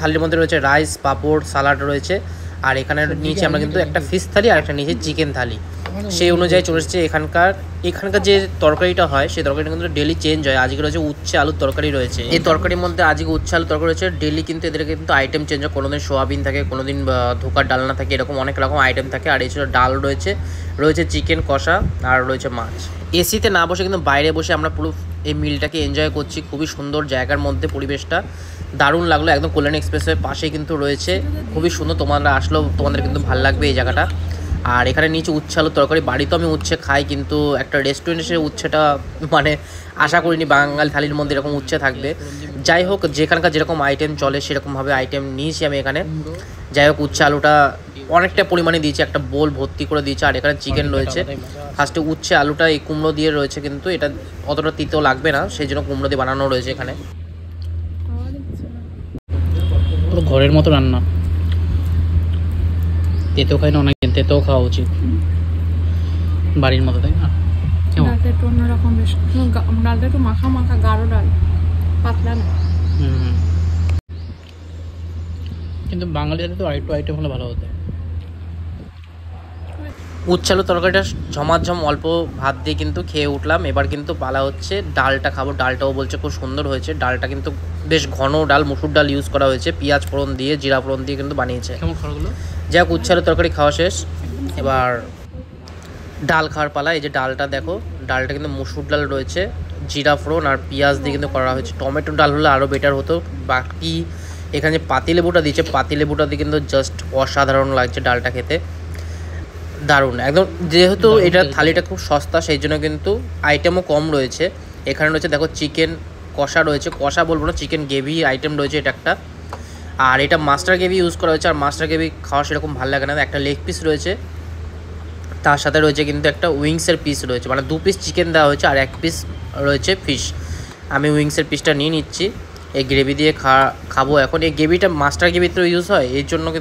থালির মধ্যে রয়েছে রাইস, পাঁপড়, সালাড রয়েছে। আর এখানে নিচে আমরা কিন্তু একটা ফিশ থালি আর একটা নিচে চিকেন থালি, সেই অনুযায়ী চলে এসেছে। এখানকার যে তরকারিটা হয় সেই তরকারিটা কিন্তু ডেলি চেঞ্জ হয়। আজকে রয়েছে উচ্ছে আলুর তরকারি রয়েছে, এই তরকারির মধ্যে আজকে উচ্ছে আলুর তরকারি রয়েছে। ডেলি কিন্তু এদের কিন্তু আইটেম চেঞ্জ হয়, কোনোদিন সোয়াবিন থাকে, কোনোদিন ধোকার ডালনা থাকে, এরকম অনেক রকম আইটেম থাকে। আর এছাড়া ডাল রয়েছে চিকেন কষা আর রয়েছে মাছ। এসিতে না বসে কিন্তু বাইরে বসে আমরা পুরো এই মিলটাকে এনজয় করছি। খুবই সুন্দর জায়গার মধ্যে, পরিবেশটা দারুণ লাগলো। একদম কল্যাণী এক্সপ্রেসের পাশেই কিন্তু রয়েছে, খুবই সুন্দর। তোমরা আসলেও তোমাদের কিন্তু ভালো লাগবে এই জায়গাটা। আর এখানে নিচে উচ্ছে আলুর তরকারি। বাড়িতে আমি উচ্ছে খাই, কিন্তু একটা রেস্টুরেন্টে উচ্ছেটা মানে আশা করিনি বাঙালি থালির মধ্যে এরকম উচ্ছে থাকবে। যাই হোক, যেখানকার যেরকম আইটেম চলে সেরকমভাবে আইটেম নিয়েছি আমি এখানে। যাই হোক, উচ্ছে আলুটা অনেকটা পরিমাণে দিয়েছে, একটা বোল ভর্তি করে দিয়েছে। আর এখানে চিকেন রয়েছে। ফার্স্টে উচ্ছে আলুটা এই কুমড়ো দিয়ে রয়েছে, কিন্তু এটা অতটা তিতেও লাগবে না, সেই জন্য কুমড়ো দিয়ে বানানো রয়েছে এখানে। পুরো ঘরের মতো রান্না। তেতেও খাই না অনেকদিন, তেতেও খাওয়া উচিত বাড়ির মতো, তাই না? ডালটা একটু অন্যরকম, বেশ ডালটা একটু মাখা মাখা, গাঢ় ডাল, পাতলা না। কিন্তু বাঙালিদের তো আরেকটু আইটেম হলে ভালো হতো। উচ্ছে আলুর তরকারিটা ঝমাঝম অল্প ভাত দিয়ে কিন্তু খেয়ে উঠলাম। এবার কিন্তু পালা হচ্ছে ডালটা খাবো। ডালটাও বলছে খুব সুন্দর হয়েছে। ডালটা কিন্তু বেশ ঘন ডাল, মুসুর ডাল ইউজ করা হয়েছে, পেঁয়াজ ফোড়ন দিয়ে, জিরা ফোড়ন দিয়ে কিন্তু বানিয়েছে। কেমন খাবারগুলো? যাই হোক, উচ্ছে আলুর তরকারি খাওয়া শেষ, এবার ডাল খাওয়ার পালা। এই যে ডালটা দেখো, ডালটা কিন্তু মুসুর ডাল রয়েছে, জিরা ফোড়ন আর পেঁয়াজ দিয়ে কিন্তু করা হয়েছে। টমেটো ডাল হলে আরও বেটার হতো। বাকি এখানে যে পাতিলেবুটা দিয়েছে, পাতিলেবুটা দিয়ে কিন্তু জাস্ট অসাধারণ লাগছে ডালটা খেতে, দারুণ একদম। যেহেতু এটা থালিটা খুব সস্তা, সেই জন্য কিন্তু আইটেমও কম রয়েছে। এখানে রয়েছে দেখো চিকেন কষা রয়েছে, কষা বলবো না, চিকেন গ্রেভি আইটেম রয়েছে এটা একটা। আর এটা মাস্টার গ্রেভি ইউজ করা হয়েছে। আর মাস্টার গ্রেভি খাওয়া সেরকম ভালো লাগে না। একটা লেগ পিস রয়েছে, তার সাথে রয়েছে কিন্তু একটা উইংসের পিস রয়েছে, মানে 2 পিস চিকেন দেওয়া হয়েছে আর 1 পিস রয়েছে ফিশ। আমি উইংসের পিসটা নিয়ে নিচ্ছি, এই গ্রেভি দিয়ে খাবো এখন। এই গ্রেভিটা মাস্টার গ্রেভিতে ইউজ হয়, এর জন্য কিন্তু